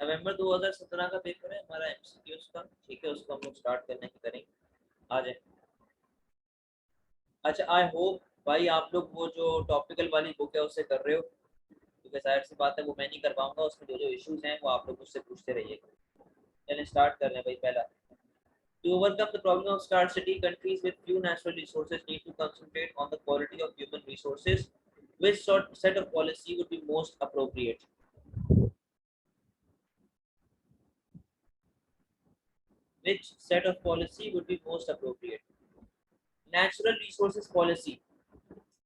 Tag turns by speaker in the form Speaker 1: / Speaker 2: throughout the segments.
Speaker 1: नवंबर 2017 का पेपर है हमारा एमसीक्यूज का, ठीक है, उसको हम लोग स्टार्ट करने की करेंगे। आ जाए। अच्छा, आई होप भाई आप लोग वो जो टॉपिकल वाली बुक है उससे कर रहे हो, क्योंकि जाहिर सी बात है वो मैं नहीं कर पाऊंगा, उसमें जो जो इश्यूज हैं वो आप लोग मुझसे पूछते रहिएगा। चलिए स्टार्ट कर रहे हैं भाई। पहला, to overcome the problem of scarcity, countries with few natural resources need to concentrate on the quality of human resources. Which set of policy would be most appropriate? Which set of policy would be most appropriate? Natural resources policy।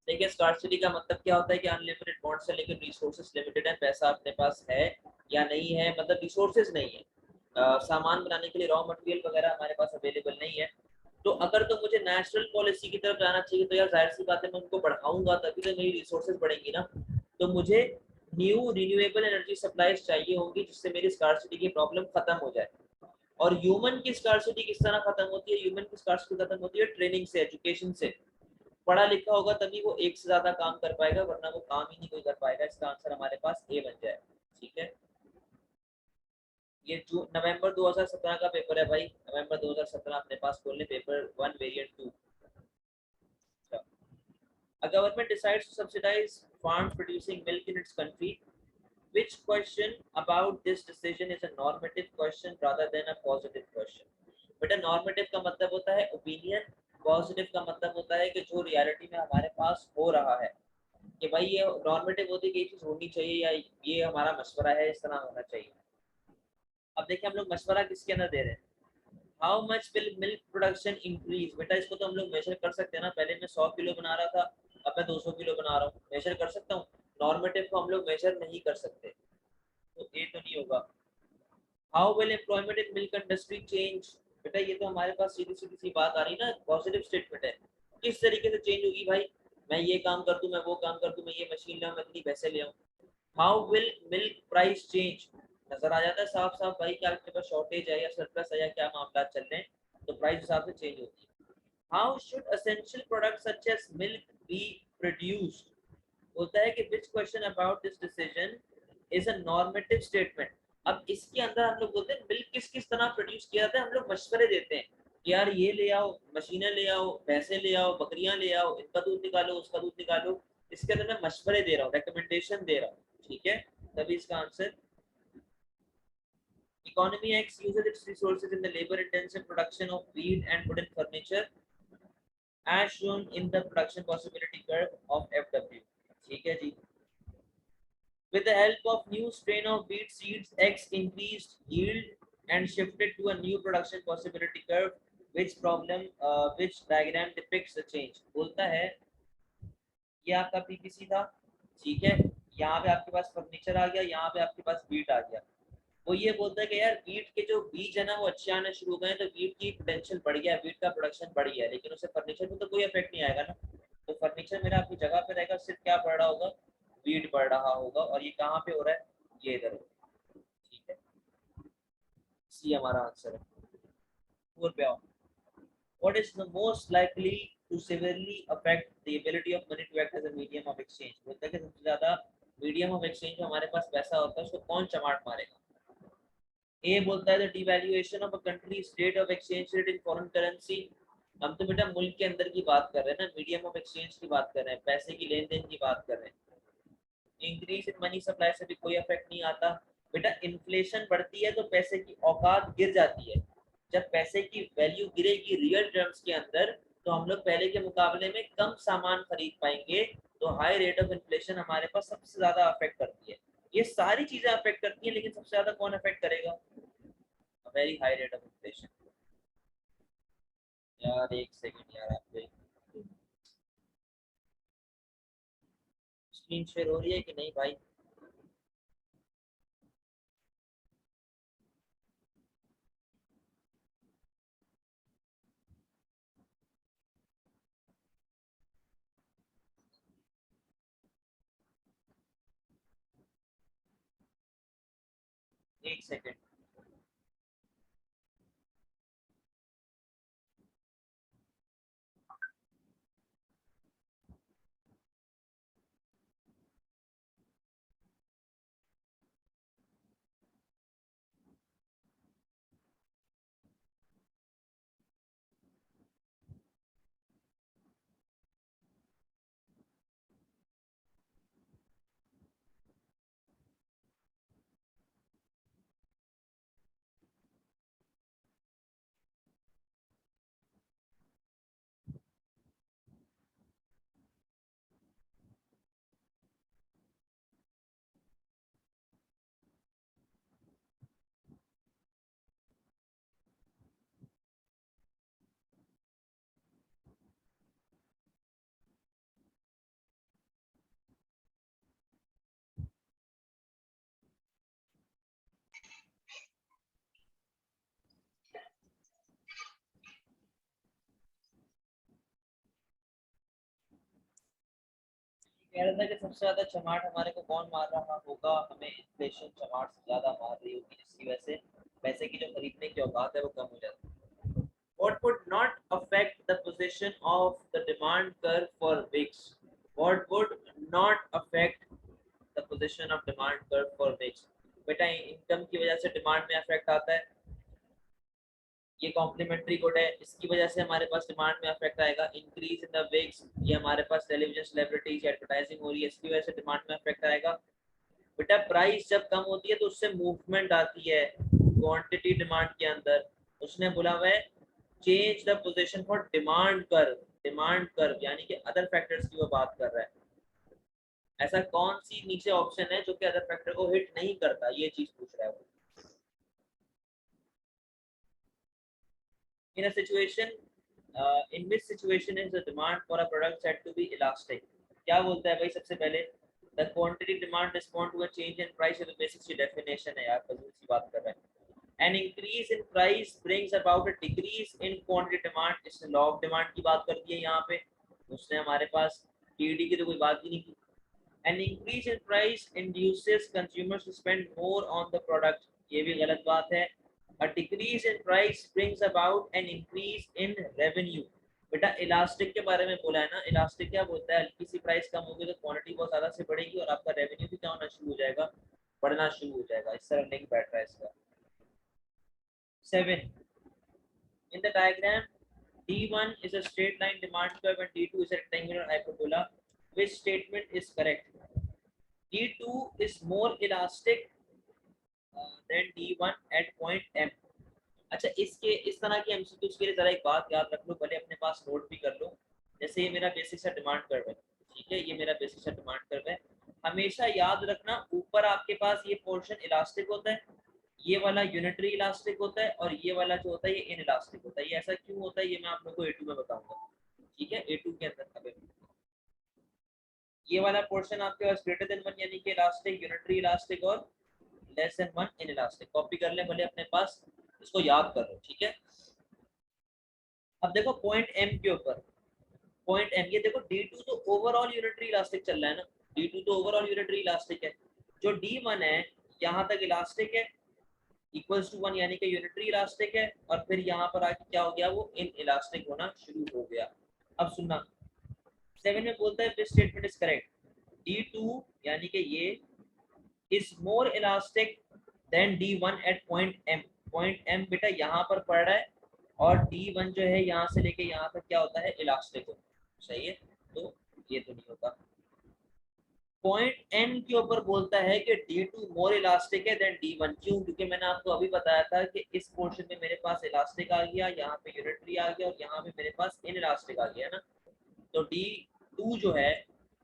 Speaker 1: देखिए, scarcity का मतलब क्या होता है कि unlimited bonds है लेकिन resources limited है, पैसा अपने पास है या नहीं है, मतलब रिसोर्सेज नहीं है, सामान बनाने के लिए रॉ मटेरियल वगैरह हमारे पास अवेलेबल नहीं है। तो अगर तो मुझे नेशनल पॉलिसी की तरफ जाना चाहिए तो यार जाहिर सी बात है मैं उनको बढ़ाऊंगा तभी तो मेरी रिसोर्सेज बढ़ेंगी ना। तो मुझे न्यू रिन्यूएबल एनर्जी सप्लाईज चाहिए होंगी जिससे मेरी स्कार्सिटी की प्रॉब्लम खत्म हो जाए। और ह्यूमन की स्कार्सिटी किस तरह खत्म होती है? ह्यूमन की स्कार्सिटी खत्म होती है ट्रेनिंग से, एजुकेशन से। पढ़ा लिखा होगा तभी वो एक से ज्यादा काम कर पाएगा, वरना वो काम ही नहीं कोई कर पाएगा। इसका आंसर हमारे पास ए बन जाए। ठीक है, ये जो नवंबर 2017 का पेपर है भाई, नवंबर 2017 अपने पास खोल ले, paper 1 variant 2। A government decides to subsidize farms producing milk in its country. Which question about this decision is a normative question rather than a positive question? बेटा, नॉर्मेटिव का मतलब होता है ओपिनियन, पॉजिटिव का मतलब होता है कि जो रियलिटी में हमारे पास हो रहा है, कि भाई ये नॉर्मेटिव होती है कि ये चीज होनी चाहिए या ये हमारा मशवरा है, इस तरह होना चाहिए। अब देखिए हम लोग मशवरा किसके अंदर दे रहे हैं? How much will milk production increase. बेटा इसको तो हम लोग मेजर कर सकते हैं ना, पहले मैं 100 किलो बना रहा था, अब मैं 200 किलो बना रहा हूँ, मेजर कर सकता हूँ। नॉर्मेटिव को हम लोग मेजर नहीं कर सकते, तो ये तो नहीं होगा। How will employment in milk industry change. बेटा ये तो हमारे पास सीधी सीधी सी बात आ रही ना, पॉजिटिव स्टेटमेंट है। किस तरीके से चेंज होगी भाई? मैं ये काम कर दूं, मैं वो काम कर दूं, मैं ये मशीन लाऊं, मैं इतनी पैसे ले आऊं। How will milk price change. नजर आ जाता है साफ साफ भाई कि आपके पास शॉर्टेज है या सरप्लस है या क्या मामला चल रहे हैं, तो प्राइस हिसाब से चेंज होती है। How should essential product such as milk be produced. होता है कि which question about this decision is a normative statement. अब इसके अंदर हम लोग बोलते हैं मिल्क किस किस तरह प्रोड्यूस किया जाता है, हम लोग मशवरे देते हैं कि यार ये ले आओ, मशीनें ले आओ, भैंसे ले आओ, बकरियां ले आओ, इनका दूध निकालो, उसका दूध निकालो। इसके अंदर मैं मशवरे दे रहा हूँ, रिकमेंडेशन दे रहा हूँ। ठीक है, तभी इसका answer. Economy X uses its resources in the labor-intensive production of wheat and wooden furniture, as shown in the production possibility curve of FW. ठीक है जी। With the help of new strain of wheat seeds, X increased yield and shifted to a new production possibility curve. Which diagram depicts the change? बोलता है ये आपका PPC था, ठीक है, यहाँ पे आपके पास फर्नीचर आ गया, यहाँ पे आपके पास वीट आ गया। वो ये बोलता है कि यार वीट के जो बीज है ना वो अच्छे आने शुरू हो गए, तो वीट की पोटेंशियल बढ़ गया, वीट का प्रोडक्शन बढ़ गया, लेकिन उससे फर्नीचर में तो कोई इफेक्ट नहीं आएगा ना। तो फर्नीचर मेरा अपनी जगह पे रहेगा, सिर्फ क्या बढ़ रहा होगा? वीट बढ़ रहा होगा। और ये कहाँ पे हो रहा है? ये इधर होगा। ठीक है, सी हमारा आंसर है। फोर पे आओ। What is the most likely to severely affect the ability of money to act as a medium of exchange? बोलता है कि सबसे ज्यादा मीडियम ऑफ एक्सचेंज में हमारे पास पैसा होता है उसको कौन चमाट मारेगा? ए बोलता है the devaluation of a country rate of exchange rate in foreign currency. हम तो बेटा मुल्क के अंदर की बात कर रहे हैं ना, मीडियम ऑफ एक्सचेंज की बात कर रहे हैं, पैसे की लेन देन की बात कर रहे हैं। इंक्रीज इन मनी सप्लाई से भी कोई इफेक्ट नहीं आता। बेटा इन्फ्लेशन बढ़ती है तो पैसे की औकात गिर जाती है। जब पैसे की वैल्यू गिरेगी रियल टर्म्स के अंदर, तो हम लोग पहले के मुकाबले में कम सामान खरीद पाएंगे। तो हाई रेट ऑफ इन्फ्लेशन हमारे पास सबसे ज्यादा अफेक्ट करती है। ये सारी चीजें अफेक्ट करती हैं, लेकिन सबसे ज्यादा कौन अफेक्ट करेगा? Very high rate of inflation. यार एक सेकंड यार, आपको स्क्रीन शेयर हो रही है कि नहीं भाई? एक सेकंड। कह रहा था कि सबसे ज्यादा चमाट हमारे को कौन मार रहा होगा, हमें इन्फ्लेशन चमाट से ज्यादा मार रही होगी, जिसकी वजह से पैसे की जो खरीदने की औकात है वो कम हो जाती है। What would not affect the position of the demand curve for VIX? What would not affect the position of demand curve for VIX? बेटा इनकम की वजह से डिमांड में अफेक्ट आता है, ये कॉम्प्लीमेंट्री गुड है, इसकी वजह से हमारे पास डिमांड में अफेक्ट आएगा। इंक्रीज इन द विक्स, ये हमारे पास टेलीविजन सेलिब्रिटीज एडवर्टाइजिंग हो रही है, इसकी वजह से डिमांड में अफेक्ट आएगा। बेटा प्राइस जब कम होती है तो उससे मूवमेंट आती है क्वांटिटी डिमांड के अंदर, उसने बोला हुआ है change the position for demand curve यानी कि अदर फैक्टर्स की वो बात कर रहा है। ऐसा कौन सी नीचे ऑप्शन है जो कि अदर फैक्टर को हिट नहीं करता, ये चीज पूछ रहा है वो। In a situation, in which situation is the demand for a product said to be elastic? क्या बोलता है भाई सबसे पहले, the quantity demand respond to a change in price, ये तो बेसिक सी डेफिनेशन है यार, फजूल सी बात कर रहा है। An increase in price brings about a decrease in quantity demand, इसने लॉ ऑफ डिमांड की बात कर दी है यहाँ पे, उसने हमारे पास टीडी की तो कोई बात ही नहीं की। An increase in price induces consumers to spend more on the product, ये भी गलत बात है। A decrease in price brings about an increase in revenue, बेटा इलास्टिक के बारे में बोला है ना, इलास्टिक क्या बोलता है, हल्की सी प्राइस कम होगी तो क्वांटिटी बहुत ज्यादा से बढ़ेगी और आपका रेवेन्यू भी क्या होना शुरू हो जाएगा, बढ़ना शुरू हो जाएगा। इस तरह लिंक बैठ रहा है इसका। 7 in the diagram, D1 is a straight line demand curve and D2 is a rectangular hyperbola. Which statement is correct? D2 is more elastic than D1 at point M. अच्छा इसके इस तरह की एमसीक्यूज के लिए जरा एक बात याद रख लो, भले अपने पास नोट भी कर लो। जैसे ये मेरा बेसिक सा डिमांड कर्व है, ठीक है, ये मेरा बेसिक सा डिमांड कर्व है। हमेशा याद रखना ऊपर आपके पास ये पोर्शन इलास्टिक होता है, ये वाला यूनिटरी इलास्टिक होता है और ये वाला जो होता है ये इन इलास्टिक होता है। ये ऐसा क्यों होता है ये मैं आप लोगों को A2 में बताऊंगा, ठीक है। A2 के अंदर अभी ये वाला पोर्शन आपके पास ग्रेटर देन 1 यानी कि इलास्टिक, यूनिटरी इलास्टिक और less than 1 in elastic. Copy कर ले भले अपने पास, इसको याद कर लो, ठीक है। अब देखो पॉइंट एम के ऊपर, पॉइंट एम, ये देखो D2 तो ओवरऑल यूनिटरी इलास्टिक चल रहा है ना, D2 तो ओवरऑल यूनिटरी इलास्टिक है। जो D1 है यहाँ तक इलास्टिक है इक्वल्स टू 1 यानी कि यूनिटरी इलास्टिक है, और फिर यहाँ पर आके क्या हो गया, वो इन इलास्टिक होना शुरू हो गया। अब सुनना 7 में बोलता है this statement is correct, D2 यानी कि ये is more elastic than D1 at point M। Point M बेटा यहाँ पर पड़ रहा है और D1 जो है यहाँ से लेके यहाँ तक क्या होता है, इलास्टिक होता है, सही है। तो ये तो नहीं होता। पॉइंट N के ऊपर बोलता है कि D2 मोर इलास्टिक है देन D1, क्यों, क्योंकि मैंने आपको अभी बताया था कि इस पोर्शन में मेरे पास इलास्टिक आ गया, यहाँ पे यूनिटरी आ गया और यहाँ पे मेरे पास इन इलास्टिक आ गया ना। तो D2 जो है,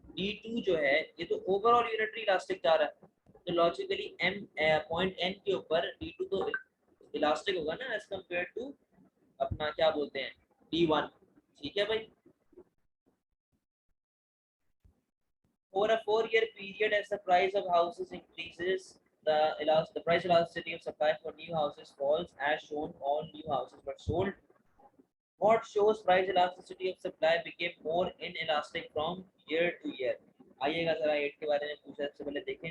Speaker 1: D2 जो है ये तो ओवरऑल यूनिटरी इलास्टिक जा रहा है, तो लॉजिकली M पॉइंट N के ऊपर D2 तो इलास्टिक होगा ना एज कम्पेयर टू अपना क्या बोलते हैं D1, ठीक है भाई। For a 4-year period, as the price of houses increases, the price elasticity of supply for new houses falls, as shown all new houses were sold. What shows price elasticity of supply became more inelastic from year to year? आइएगा जरा 8 के बारे में पूछा, सबसे पहले देखें।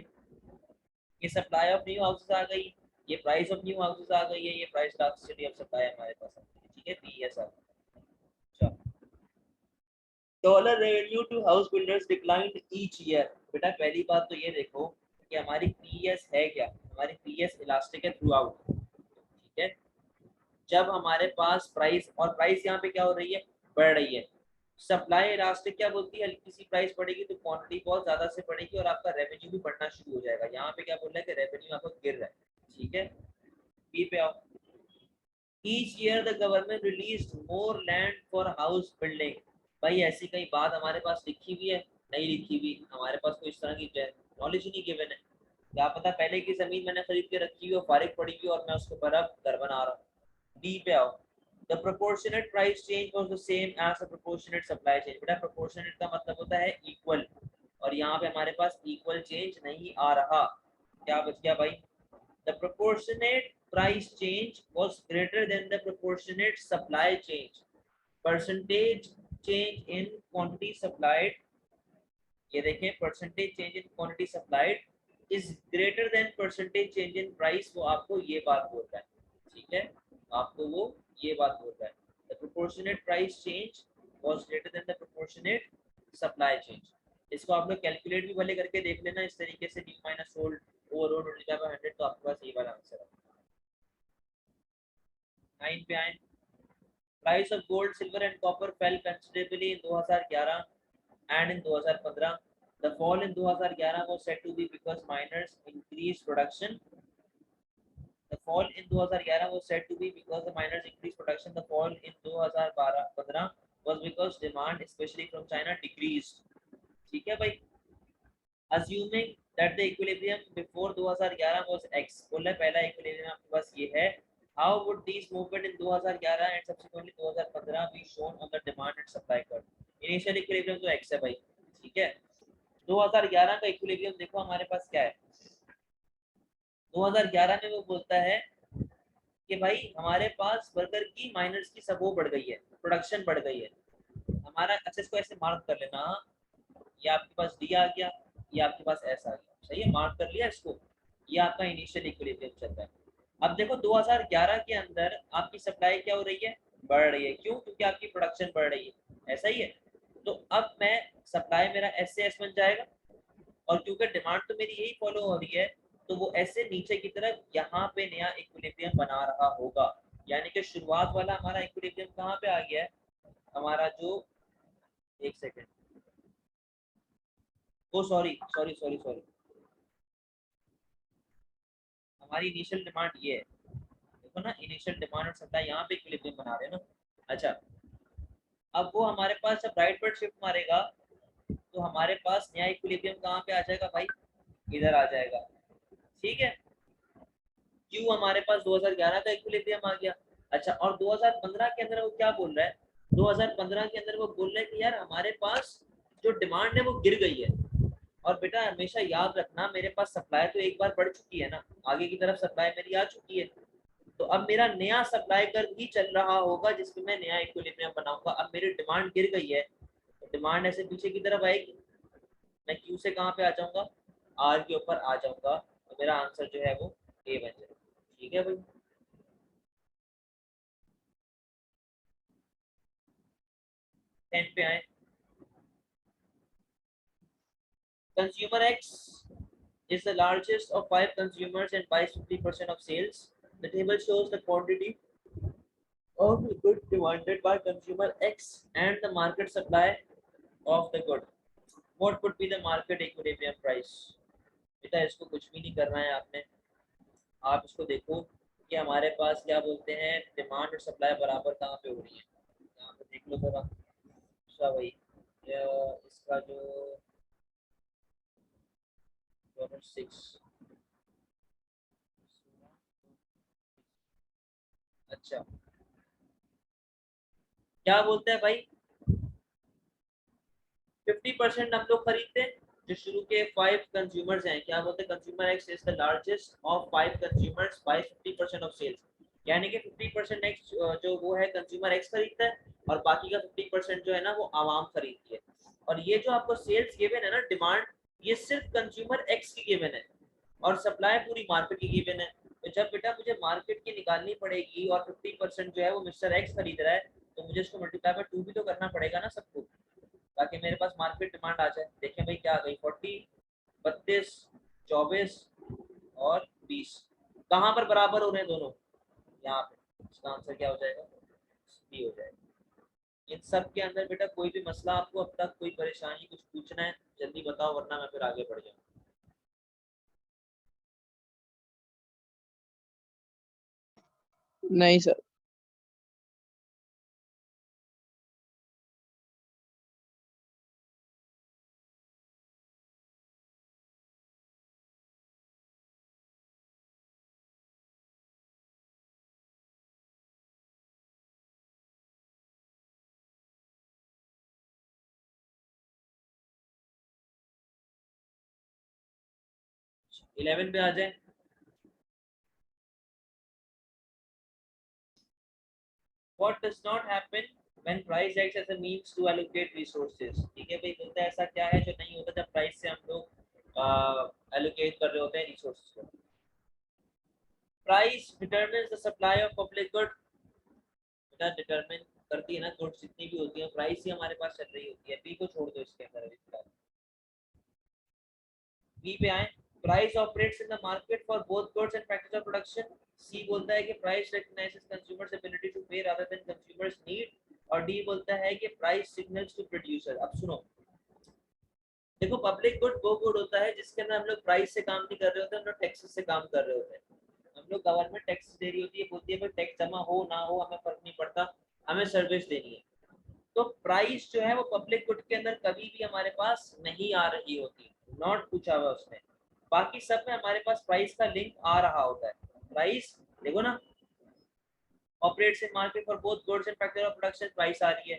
Speaker 1: ये सप्लाई ऑफ न्यू हाउसेस आ गई, ये प्राइस ऑफ न्यू हाउसेस आ गई है, ये प्राइस इलास्टिसिटी ऑफ सप्लाई हमारे पास आ गई, ठीक है, पीएस आ गई। अच्छा, dollar revenue to house builders declined each year. बेटा पहली बात तो ये देखो कि हमारी पीएस है क्या, हमारी पीएस इलास्टिक है थ्रू आउट, ठीक है। जब हमारे पास प्राइस, और प्राइस यहाँ पे क्या हो रही है, बढ़ रही है। सप्लाई इलास्टिक क्या बोलती है, हल्की सी प्राइस बढ़ेगी तो क्वांटिटी बहुत ज्यादा से बढ़ेगी और आपका रेवेन्यू भी बढ़ना शुरू हो जाएगा। यहाँ पे क्या बोल रहा है कि रेवेन्यू आपका गिर रहा है, ठीक है। बी पे आओ। Each year the government released more land for house building। भाई ऐसी कई बात हमारे पास लिखी हुई है, नहीं लिखी हुई, हमारे पास कोई इस तरह की नॉलेज ही नहीं गिवन है। क्या पता पहले की जमीन मैंने खरीद के रखी हुई हो, फारिग पड़ी हुई और मैं उसके ऊपर अब घर बना रहा हूँ। डी पे आओ। The proportionate price change was the same as the proportionate supply change। बेटा proportionate का मतलब होता है equal, और यहाँ पे हमारे पास equal change नहीं आ रहा, क्या बच गया भाई, the proportionate price change was greater than the proportionate supply change। Percentage change in quantity supplied ये देखें percentage change in quantity supplied is greater than percentage change in price, वो आपको ये बात बोलता है, ठीक है, आपको वो ये बात बोलता है the proportionate price change was greater than the proportionate supply change. इसको आप लोग कैलकुलेट भी भले करके देख लेना इस तरीके से, new minus old over old multiply by 100, तो आपके पास ये वाला आंसर है। 9 पे आए, price of gold silver and copper fail considerably in 2011 and in 2015 the fall in 2011 was said to be because miners increased production. The fall in 2011 was said to be because the miners increased production. The fall in 2015 was because demand especially from China decreased. ठीक है भाई, assuming that the equilibrium before 2011 was x, बोला पहला equilibrium आपके पास ये है, how would these movement in 2011 and subsequently 2015 be shown on the demand and supply curve? Initial equilibrium तो x है भाई, ठीक है। 2011 का इक्विलिब्रियम देखो हमारे पास क्या है, 2011 में वो बोलता है कि भाई हमारे पास वर्कर की माइनर्स की सब वो बढ़ गई है, प्रोडक्शन बढ़ गई है हमारा। अच्छा इसको ऐसे मार्क कर लेना, ये आपके पास डी आ गया, ये आपके पास एस आ गया, सही है, मार्क कर लिया इसको, ये आपका इनिशियल इक्विलिब्रियम चल रहा है। अब देखो 2011 के अंदर आपकी सप्लाई क्या हो रही है, बढ़ रही है, क्यों, क्योंकि आपकी प्रोडक्शन बढ़ रही है, ऐसा ही है। तो अब मैं सप्लाई मेरा एस से एस बन जाएगा, और क्योंकि डिमांड तो मेरी यही फॉलो हो रही है, तो वो ऐसे नीचे की तरफ यहाँ पे नया इक्विलिब्रियम बना रहा होगा। यानी कि शुरुआत वाला हमारा इक्विलिब्रियम कहाँ पे आ गया है, हमारा जो, एक सेकेंड, ओ सॉरी सॉरी सॉरी सॉरी, हमारी इनिशियल डिमांड ये है, देखो ना, इनिशियल डिमांड और सप्लाई यहाँ पे इक्विलिब्रियम बना रहे हैं ना। अच्छा, अब वो हमारे पास जब राइट पर शिफ्ट मारेगा तो हमारे पास नया इक्विलिब्रियम कहाँ पे आ जाएगा भाई, इधर आ जाएगा, ठीक है। क्यों, हमारे पास 2011 का इक्विलिब्रियम आ गया। अच्छा, और 2015 के अंदर वो क्या बोल रहा है, 2015 के अंदर वो बोल रहा है कि यार हमारे पास जो डिमांड है वो गिर गई है, और बेटा हमेशा याद रखना मेरे पास सप्लाई तो एक बार बढ़ चुकी है ना, आगे की तरफ सप्लाई मेरी आ चुकी है, तो अब मेरा नया सप्लाई कर्व ही चल रहा होगा जिसमें मैं नया इक्विलिब्रियम बनाऊंगा। अब मेरी डिमांड गिर गई है, तो डिमांड ऐसे पीछे की तरफ आएगी, मैं क्यू से कहाँ पे आ जाऊंगा, आर के ऊपर आ जाऊंगा, तो मेरा आंसर जो है वो ए बन जाएगा, ठीक है भाई। 10 पे आए, consumer X is the largest of 5 consumers and buys 50% of sales. The table shows the quantity of the good demanded by consumer X and the market supply of the good. What would be the market equilibrium price? बेटा इसको कुछ भी नहीं करना है आपने, आप इसको देखो कि हमारे पास क्या बोलते हैं, डिमांड और सप्लाई बराबर कहाँ पे हो रही है, यहाँ पे देख लो जरा। अच्छा भाई, इसका जो 6, अच्छा क्या बोलते हैं भाई, 50% हम लोग खरीदते हैं, जो शुरू के 5 कंज्यूमर्स हैं, क्या बोलते हैं, consumer X is the largest of 5 consumers by 50% of sales, यानी कि 50% एक्स जो वो है कंज्यूमर एक्स खरीदता है, और बाकी का 50% जो है ना वो आवाम खरीदती है। और ये जो आपको सेल्स गिवन है ना, डिमांड, ये सिर्फ कंज्यूमर एक्स की गिवन है, और सप्लाई पूरी मार्केट की गिवन है। तो जब बेटा मुझे मार्केट की निकालनी पड़ेगी और 50% जो है वो मिस्टर एक्स खरीद रहा है, तो मुझे इसको मल्टीप्लाई बाय 2 भी तो करना पड़ेगा ना सबको, ताकि मेरे पास मार्केट डिमांड आ जाए। देखें भाई क्या आ गई, 40, 32, 24 और 20, कहाँ पर बराबर हो रहे हैं दोनों, यहाँ पे, इसका आंसर क्या हो जाएगा, बी हो जाएगा। इन सब के अंदर बेटा कोई भी मसला आपको अब तक, कोई परेशानी, कुछ पूछना है जल्दी बताओ, वरना मैं फिर आगे बढ़ जाऊँ।
Speaker 2: नहीं सर।
Speaker 1: 11 पे आ जाए, what does not happen when price acts as a means to allocate resources, ठीक है भाई, बोलता है ऐसा क्या है जो नहीं होता जब प्राइस से हम लोग allocate कर रहे होते हैं resources को। Price determines the supply of public good, बेटा डिटरमिन करती है ना, गुड्स जितनी भी होती है प्राइस ही हमारे पास चल रही होती है। बी को छोड़ दो इसके अंदर अभी, बी पे आए, price operates in the market for both goods and factors of production. C बोलता है कि price recognises consumers ability to pay rather than consumers need. और डी बोलता है कि प्राइस सिग्नल्स टू प्रोड्यूसर। अब सुनो, देखो पब्लिक गुड वो गुड होता है जिसके अंदर हम लोग प्राइस से काम नहीं कर रहे होते, हम लोग टैक्सेस से काम कर रहे होते हैं। हम लोग गवर्नमेंट टैक्स दे रही होती है, बोलती है भाई टैक्स जमा हो ना हो हमें फर्क नहीं पड़ता, हमें सर्विस देनी है। तो प्राइस जो है वो पब्लिक गुड के अंदर कभी भी हमारे पास नहीं आ रही होती, नॉट पूछा हुआ उसने। बाकी सब में हमारे पास प्राइस का लिंक आ रहा होता है। प्राइस देखो ना, operates in market for both goods and factor of production, price आ रही है।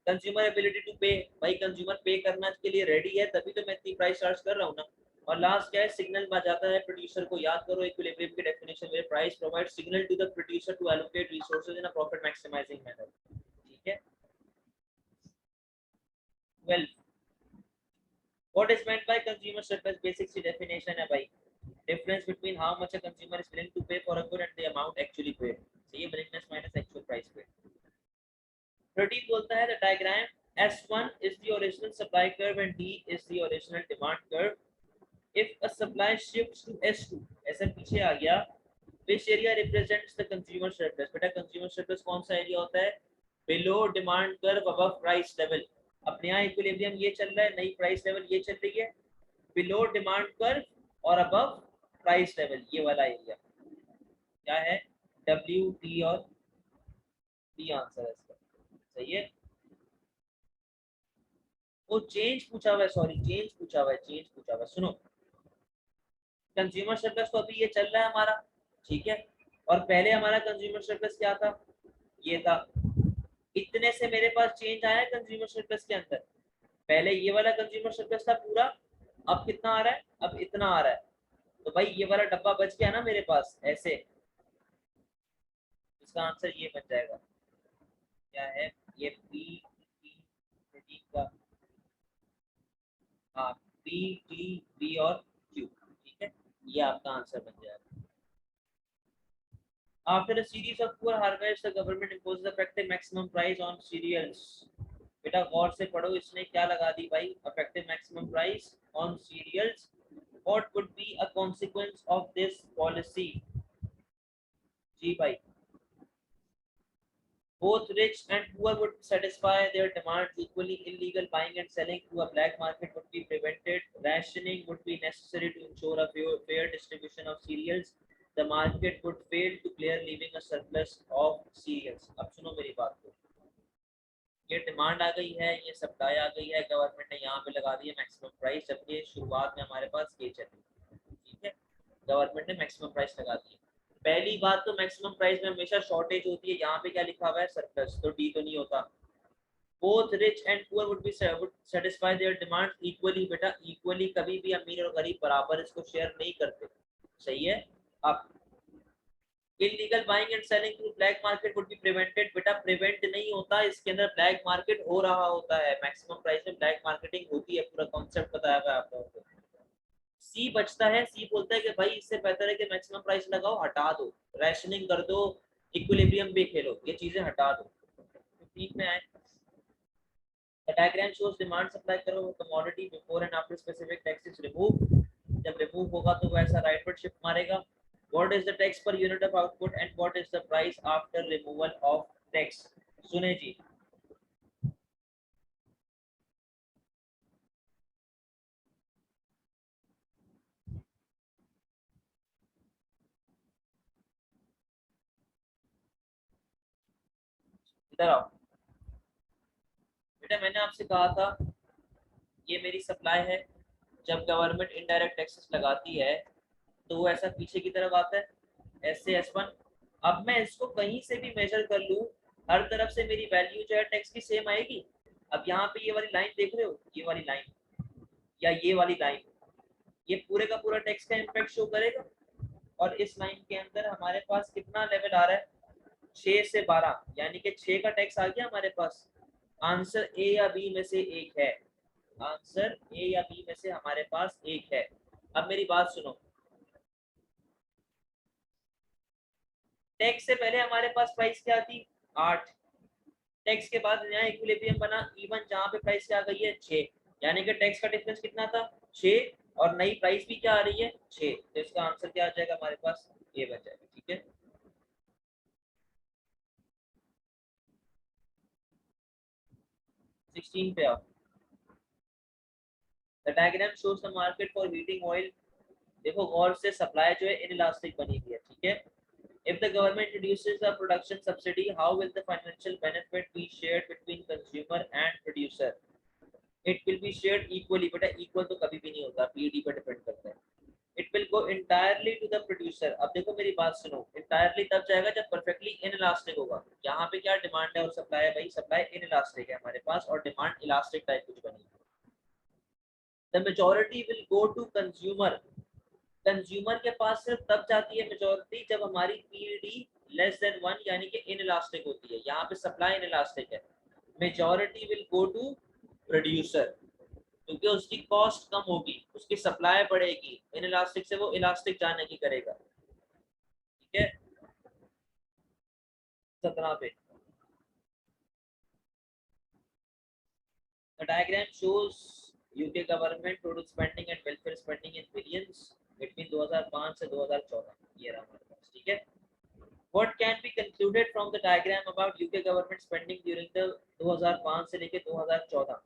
Speaker 1: कंज्यूमर एबिलिटी टू पे, भाई कंज्यूमर पे करना के लिए रेडी है तभी तो मैं इतनी प्राइस चार्ज कर रहा हूँ ना। और लास्ट क्या है, सिग्नल में जाता है प्रोड्यूसर को। याद करो इक्विलिब्रियम की डेफिनेशन में, price provide signal to the producer to allocate resources in a profit maximizing manner. ठीक है। 12, what is meant by consumer surplus? Basic C definition है भाई, difference between how much a consumer is willing to pay for a good and the amount actually paid। so ये willingness minus actual price paid। 13 बोलता है the diagram S1 is the original supply curve and D is the original demand curve। if a supply shifts to S2, ऐसा पीछे आ गया, which area represents the consumer surplus? बेटा consumer surplus कौन सा area होता है? below demand curve above price level। अपने यहाँ इक्विलिब्रियम ये चल रहा है, नई प्राइस लेवल ये चल रही है, बिलो डिमांड कर्व और अबव प्राइस लेवल ये वाला एरिया क्या है? डब्ल्यू डी और डी आंसर है इसका। सही है। वो चेंज पूछा हुआ है, सॉरी चेंज पूछा हुआ है, चेंज पूछा हुआ है। सुनो, कंज्यूमर सरप्लस तो अभी ये चल रहा है हमारा, ठीक है, और पहले हमारा कंज्यूमर सरप्लस क्या था? ये था। इतने से मेरे पास चेंज आया है कंज्यूमर सरप्लस के अंदर। पहले ये वाला कंज्यूमर सरप्लस था पूरा, अब कितना आ रहा है? अब इतना आ रहा है। तो भाई ये वाला डब्बा बच गया ना मेरे पास ऐसे, इसका आंसर ये बन जाएगा। क्या है ये? पी टी का, हाँ पी टी बी और क्यू। ठीक है, ये आपका आंसर बन जाएगा। After a series of poor harvests, the government imposes effective maximum price on cereals। बेटा गौर से पढ़ो, इसने क्या लगा दी भाई? effective maximum price on cereals। What would be a consequence of this policy? जी भाई, both rich and poor would satisfy their demands equally. Illegal buying and selling through a black market would be prevented. Rationing would be necessary to ensure a fair distribution of cereals। The market would fail to clear, leaving a surplus of cereals। अब सुनो मेरी बात को, ये demand आ गई है, ये supply आ गई है, गवर्नमेंट ने यहाँ पे लगा दी है मैक्सिमम प्राइस, जबकि शुरुआत में हमारे पास ये चली। ठीक है, गवर्नमेंट ने मैक्सिमम प्राइस लगा दी। पहली बात तो मैक्सिमम प्राइस में हमेशा शॉर्टेज होती है, यहाँ पे क्या लिखा हुआ है? सरप्लस, तो डी तो नहीं होता। both rich and poor would satisfy their demands equally। बेटा इक्वली कभी भी अमीर और गरीब बराबर इसको शेयर नहीं करते। सही है। अब illegal buying and selling through black market would be prevented। बेटा प्रिवेंट नहीं होता, इसके अंदर ब्लैक मार्केट हो रहा होता है। मैक्सिमम प्राइस में ब्लैक मार्केटिंग होती है, पूरा कॉन्सेप्ट बताया हुआ है आप लोगों को। सी बचता है, सी बोलता है कि भाई इससे बेहतर है कि मैक्सिमम प्राइस लगाओ, हटा दो, रैशनिंग कर दो, इक्विलिब्रियम भी खेलो, ये चीजें हटा दो। तो ठीक में आए, the diagram shows demand supply curve of commodity before and after specific tax is removed। जब remove होगा तो वैसा rightward shift मारेगा। what is the tax per unit of output and what is the price after removal of tax? सुने जी, इधर आओ बेटा, मैंने आपसे कहा था ये मेरी सप्लाई है, जब गवर्नमेंट इनडायरेक्ट टैक्सेस लगाती है तो वो ऐसा पीछे की तरफ आता है, ऐसे S1। अब मैं इसको कहीं से भी मेजर कर लूं, हर तरफ से मेरी वैल्यू जो है टैक्स की सेम आएगी। अब यहाँ पे ये वाली लाइन देख रहे हो, ये वाली लाइन या ये वाली लाइन, ये पूरे का पूरा टैक्स का इम्पैक्ट शो करेगा। और इस लाइन के अंदर हमारे पास कितना लेवल आ रहा है? 6 से 12 यानी कि 6 का टैक्स आ गया हमारे पास। आंसर ए या बी में से एक है, आंसर ए या बी में से हमारे पास एक है। अब मेरी बात सुनो, टैक्स से पहले हमारे पास प्राइस क्या थी 8, टैक्स के बाद नया इक्विलिब्रियम बना इवन जहां पे प्राइस क्या गई है 6, यानी कि टैक्स का डिफरेंस कितना था 6 और नई प्राइस भी क्या आ रही है 6, तो इसका आंसर क्या आ जाएगा हमारे पास ये बच जाएगा। ठीक है 16 पे आओ। The diagram shows the market for heating oil. देखो गौर से सप्लाई जो है इनइलास्टिक बनी हुई है। ठीक है, if the government reduces the production subsidy, how will the financial benefit be shared between consumer and producer? It will be shared equally, बेटा equal तो कभी भी नहीं होता, पीडी पर डिपेंड करता है। It will go entirely to the producer। अब देखो मेरी बात सुनो, entirely तब जाएगा जब perfectly inelastic होगा। यहाँ पे क्या डिमांड है और सप्लाई है भाई, सप्लाई inelastic है हमारे पास और डिमांड इलास्टिक टाइप कुछ बनी है। The majority will go to consumer। Consumer के पास सिर्फ तब जाती है मेजोरिटी जब हमारी पीडी लेस देन 1 यानी कि इनइलास्टिक होती है। यहाँ पे सप्लाई इनइलास्टिक है, majority will go to producer क्योंकि उसकी कॉस्ट कम होगी, उसकी सप्लाई बढ़ेगी, इनइलास्टिक से वो इलास्टिक जाने की करेगा। ठीक है 17 पे the diagram shows UK government total spending and welfare spending in billions between 2005 से 2014, ये रहा हमारे पास। ठीक है, What can be concluded from the diagram about UK government spending during the 2005 से लेके 2014?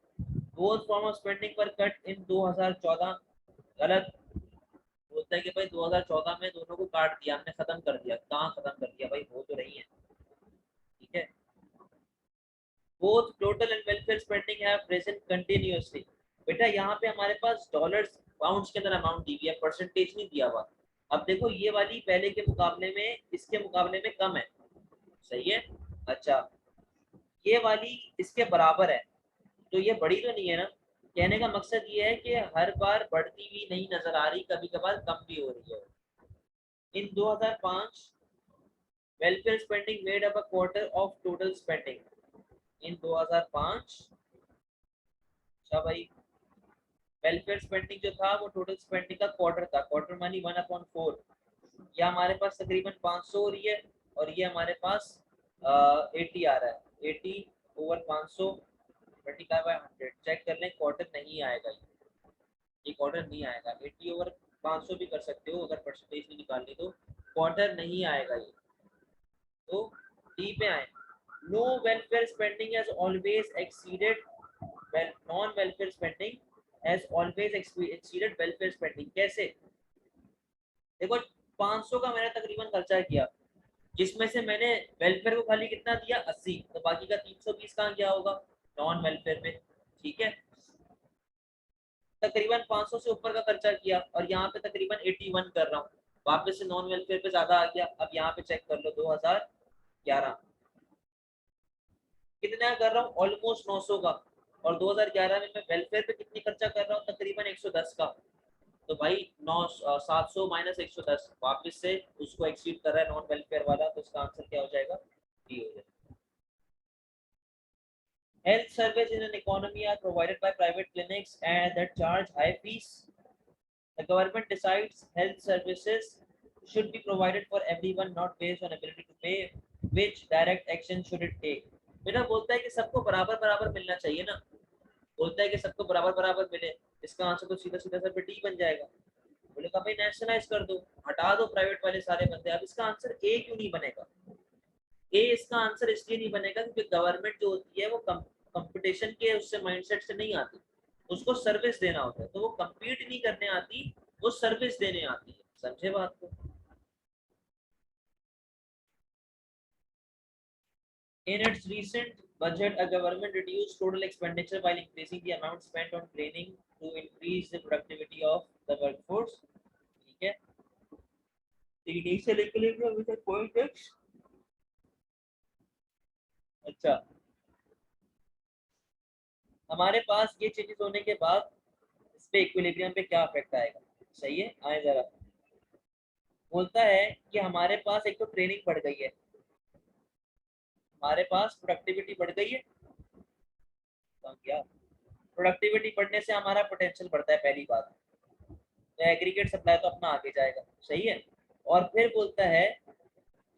Speaker 1: Both form of spending were cut in 2014। गलत, बोलता है कि भाई 2014 में दोनों को काट दिया हमने, खत्म कर दिया। कहाँ खत्म कर दिया भाई, हो तो रही है। ठीक है, Both total and welfare spending have risen continuously। बेटा यहाँ पे हमारे पास डॉलर्स पाउंड्स के अंदर अमाउंट दी हुई है, परसेंटेज नहीं दिया हुआ। अब देखो ये वाली पहले के मुकाबले में इसके मुकाबले में कम है, सही है। अच्छा ये वाली इसके बराबर है, तो ये बड़ी तो नहीं है ना। कहने का मकसद ये है कि हर बार बढ़ती हुई नहीं नजर आ रही, कभी कभार कम भी हो रही है। In 2005 welfare spending made up a quarter of total spending. In 2005 अच्छा भाई वेलफेयर स्पेंडिंग जो था वो टोटल स्पेंडिंग का क्वार्टर था, क्वार्टर मानी 1/4। या हमारे पास तकरीबन 500 हो रही है और ये हमारे पास 80 आ रहा है, 80 ओवर 500 25/100। चेक कर लें, क्वार्टर नहीं आएगा ये क्वार्टर नहीं आएगा। 80 ओवर 500 भी कर सकते हो अगर परसेंटेज नहीं निकालनी तो, क्वार्टर नहीं आएगा ये। तो डी पे आए, no welfare spending has always exceeded non welfare spending has always exceeded welfare spending. कैसे देखो, 500 का मैंने तकरीबन खर्चा किया, जिसमें से मैंने वेलफेयर को खाली कितना दिया 80, तो बाकी का 320 कहाँ गया होगा नॉन वेलफेयर में। ठीक है, तकरीबन 500 से ऊपर का खर्चा किया और यहाँ पे तकरीबन 81 कर रहा हूँ, वापस से नॉन वेलफेयर पे ज्यादा आ गया। अब यहाँ पे चेक कर लो 2011 कितना कर रहा हूँ, ऑलमोस्ट 900 का, और 2011 में मैं वेलफेयर पे कितनी खर्चा कर रहा हूँ तकरीबन 110 का। तो भाई 700 माइनस 110 वापस से उसको एक्सीड कर रहा है नॉन वेलफेयर वाला, तो इसका आंसर क्या हो जाएगा डी हो जाएगा। Health services in an economy are provided by private clinics and that charge high fees. The government decides health services should be provided for everyone, not based on ability to pay. Which direct action should it take? बेटा बोलता है कि सबको बराबर बराबर मिलना चाहिए ना, बोलता है कि सबको बराबर बराबर मिले, इसका आंसर तो सीधा सीधा सर पे डी बन जाएगा। बोले का भाई नेशनलाइज कर दो, हटा दो प्राइवेट वाले सारे बंदे। अब इसका आंसर ए क्यों नहीं बनेगा, ए इसका आंसर इसलिए नहीं बनेगा क्योंकि गवर्नमेंट जो होती है वो कंपटीशन के उससे माइंडसेट से नहीं आती, उसको सर्विस देना होता है, तो वो compete नहीं करने आती, वो सर्विस देने आती है। समझे बात को। In its recent budget, a government reduced total expenditure while increasing the amount spent on training to increase the productivity of the workforce। ठीक है, the initial equilibrium with a point x। अच्छा हमारे पास ये चेंजेस होने के बाद इस पे इक्विलिब्रियम पे क्या इफेक्ट आएगा, सही है। आए जरा, बोलता है कि हमारे पास एक तो ट्रेनिंग बढ़ गई है, हमारे पास प्रोडक्टिविटी बढ़ गई है, क्या प्रोडक्टिविटी बढ़ने से हमारा पोटेंशियल बढ़ता है पहली बात, तो एग्रीगेट सप्लाई तो अपना आगे जाएगा, सही है। और फिर बोलता है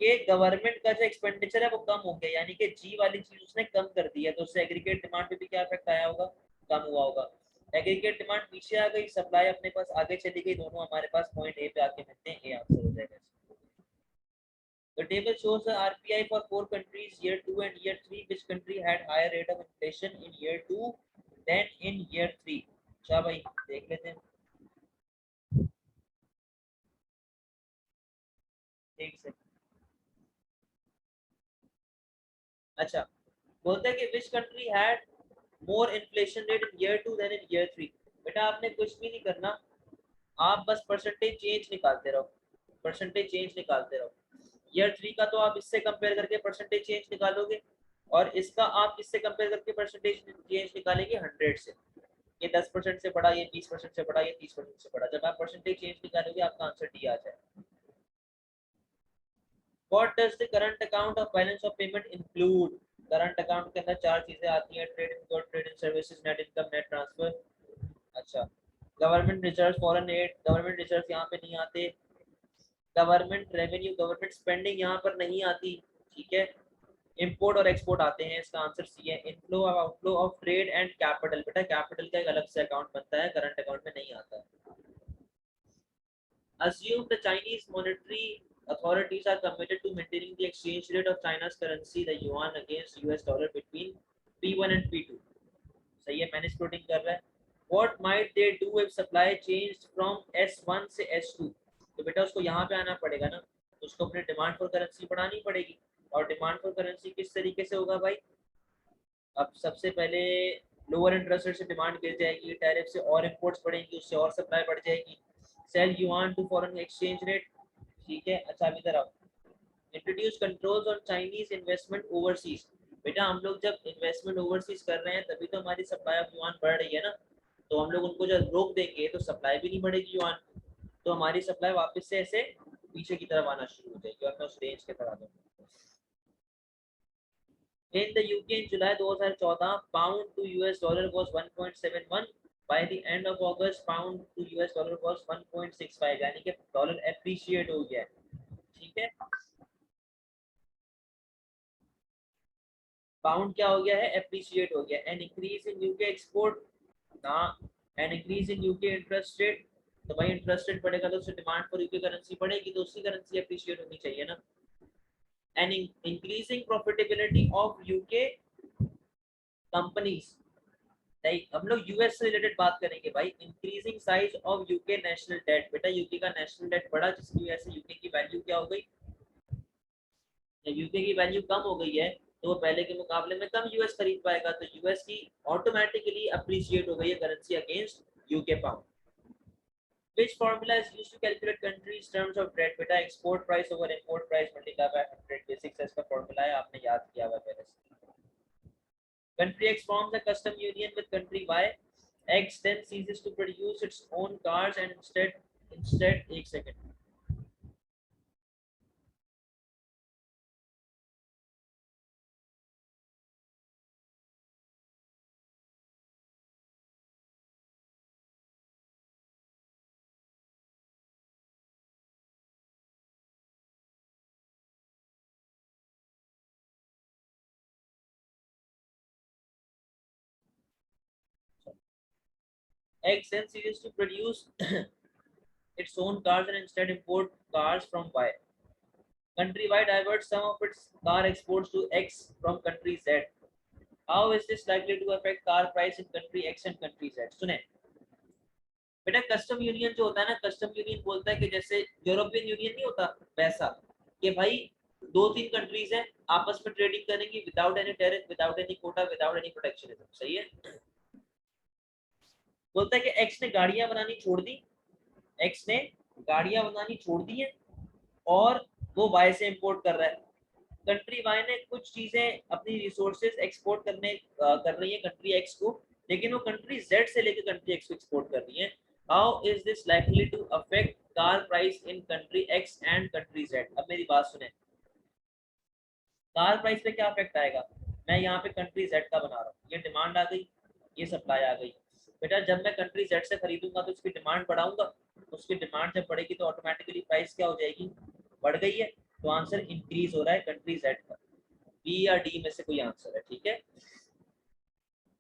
Speaker 1: कि गवर्नमेंट का जो एक्सपेंडिचर है वो कम हो गया, यानी कि जी वाली चीज उसने कम कर दी है, तो उससे एग्रीगेट डिमांड पे भी क्या इफेक्ट आया होगा, कम हुआ होगा। एग्रीगेट डिमांड पीछे आ गई, सप्लाई अपने पास आगे चली गई, दोनों हमारे पास पॉइंट ए पे आके मिलते हैं, ए आंसर हो जाएगा। The table shows the RPI for 4 countries, year 2 and year 3. Which country had higher rate of inflation in year 2 than in year 3? अच्छा भाई देख लेते हैं, एक सेकंड। अच्छा, बोलते हैं कि which country had more inflation rate in year 2 than in year 3? बेटा आपने कुछ भी नहीं करना, आप बस परसेंटेज चेंज निकालते रहो, परसेंटेज चेंज निकालते रहो। ईयर 3 का तो आप इससे कंपेयर करके परसेंटेज चेंज निकालोगे, और इसका आप इससे कंपेयर करके परसेंटेज चेंज निकालेंगे 100 से, ये 10% से बढ़ा, ये 20% से बढ़ा, ये 30% से बढ़ा। जब आप परसेंटेज चेंज निकालोगे आपका आंसर डी आ जाए। What does the current account of balance of payment include? Current account के अंदर चार चीजें आती हैं, trade in goods, trade in services, net income, net transfer. अच्छा, government reserve, foreign aid, government reserve यहाँ पे नहीं आते, गवर्नमेंट रेवेन्यू, गवर्नमेंट स्पेंडिंग यहाँ पर नहीं आती, ठीक है। इंपोर्ट और एक्सपोर्ट आते हैं, इसका आंसर सी है। इनफ्लो और outflow of trade and capital, बेटा कैपिटल का एक अलग से अकाउंट बनता है, करंट अकाउंट में नहीं आता है। Assume the Chinese monetary authorities are committed to maintaining the exchange rate of China's currency, the yuan, against US dollar between P1 and P2. सही है, मैंने स्प्लिटिंग कर रहा है। What might they do if supply changed from S1 से S2? तो बेटा उसको यहाँ पे आना पड़ेगा ना, उसको अपनी डिमांड फॉर करेंसी बढ़ानी पड़ेगी। और डिमांड फॉर करेंसी किस तरीके से होगा भाई? अब सबसे पहले लोअर इंटरेस्ट रेट से डिमांड गिर जाएगी, टैरिफ से और इंपोर्ट्स बढ़ेंगी, उससे और सप्लाई बढ़ जाएगी। Sell yuan to foreign exchange rate, ठीक है। अच्छा अभी इधर आओ, introduce controls on Chinese investment overseas. बेटा हम लोग जब इन्वेस्टमेंट ओवरसीज कर रहे हैं तभी तो हमारी सप्लाई ऑफ युआन बढ़ रही है ना, तो हम लोग उनको जब रोक देंगे तो सप्लाई भी नहीं बढ़ेगी युआन, तो हमारी सप्लाई वापस से ऐसे पीछे की तरफ आना शुरू हो जाएगी, और मैं उस रेंज के तरह दूंगा। In the UK in July 2014, pound to US dollar was 1.71. By the end of August, pound to US dollar was 1.65, यानी कि डॉलर एप्रिशिएट हो गया है, ठीक है। पाउंड क्या हो गया है? एप्रिशिएट हो गया। An increase in UK export ना, an increase in UK interest rate, तो भाई इंटरेस्ट रेट बढ़ेगा तो उससे डिमांड फॉर यूके करेंसी बढ़ेगी, तो उसकी करेंसी एप्रिशिएट होनी चाहिए ना। An increasing profitability of UK companies, हम लोग यूएस से रिलेटेड बात करेंगे भाई। Increasing size of UK national debt, बेटा यूके का नेशनल डेट बढ़ा, जिसकी वजह से यूके की वैल्यू क्या हो गई? यूके की वैल्यू कम हो गई है, तो वो पहले के मुकाबले में कम यूएस खरीद पाएगा, तो यूएस की ऑटोमेटिकली अप्रिशिएट हो गई है currency against UK pound. Which formula is used to calculate countries terms of trade? बेटा export price over import price multiplied by 100, basics इसका फॉर्मूला है, आपने याद किया हुआ पहले से। Country X forms a custom union with country Y. X then ceases to produce its own cars and instead एक second, X then ceases to produce its own cars and instead import cars from Y. Country Y diverts some of its car exports to X from country Z. How is this likely to affect car price in country X and country Z? सुने बेटा, custom union जो होता है ना, custom union बोलता है कि जैसे यूरोपियन यूनियन नहीं होता वैसा, कि भाई दो तीन कंट्रीज हैं आपस में ट्रेडिंग करेंगी without any tariff, without any quota, without any protectionism, सही है। बोलता है कि एक्स ने गाड़ियां बनानी छोड़ दी, एक्स ने गाड़ियां बनानी छोड़ दी है, और वो वाई से इंपोर्ट कर रहा है। कंट्री वाई ने कुछ चीजें अपनी रिसोर्सेज एक्सपोर्ट कर रही है कंट्री एक्स को, लेकिन वो कंट्री जेड से लेकर कंट्री एक्स को एक्सपोर्ट कर रही है। How is this likely to affect car price in country X and country Z? अब मेरी बात सुने, कार प्राइस पे क्या इफेक्ट आएगा, मैं यहाँ पे कंट्री जेड का बना रहा हूँ, ये डिमांड आ गई, ये सप्लाई आ गई। बेटा जब मैं कंट्री जेड से खरीदूंगा तो उसकी डिमांड बढ़ाऊंगा, उसकी डिमांड जब बढ़ेगी तो ऑटोमेटिकली प्राइस क्या हो जाएगी, बढ़ गई है। तो आंसर इंक्रीज हो रहा है कंट्री जेड का, बी या डी में से कोई आंसर है, ठीक है।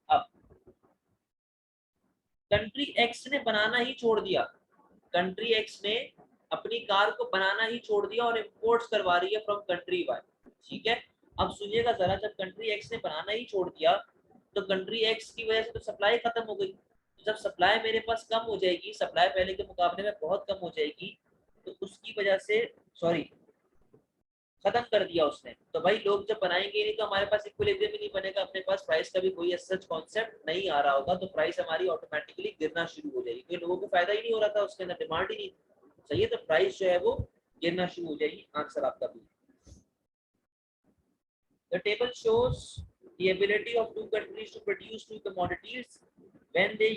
Speaker 1: अब कंट्री एक्स ने बनाना ही छोड़ दिया, कंट्री एक्स ने अपनी कार को बनाना ही छोड़ दिया और इंपोर्ट्स करवा रही है फ्रॉम कंट्री वाई, ठीक है। अब सुनिएगा जरा, जब कंट्री एक्स ने बनाना ही छोड़ दिया तो कंट्री एक्स की वजह से तो सप्लाई खत्म हो गई। जब सप्लाई मेरे पास कम हो जाएगी, सप्लाई पहले के मुकाबले में बहुत कम हो जाएगी, तो उसकी वजह से, सॉरी, खत्म कर दिया उसने, तो भाई लोग जब बनाएंगे नहीं तो हमारे पास इक्विलिब्रियम ही नहीं बनेगा, अपने पास प्राइस का भी कोई सच कॉन्सेप्ट नहीं आ रहा होगा, तो प्राइस हमारी ऑटोमेटिकली गिरना शुरू हो जाएगी, क्योंकि लोगों को फायदा ही नहीं हो रहा था, उसके अंदर डिमांड ही नहीं, सही है, तो प्राइस जो है वो गिरना शुरू हो जाएगी। आंसर आपका भी। The table shows the ability of two countries to produce two commodities when they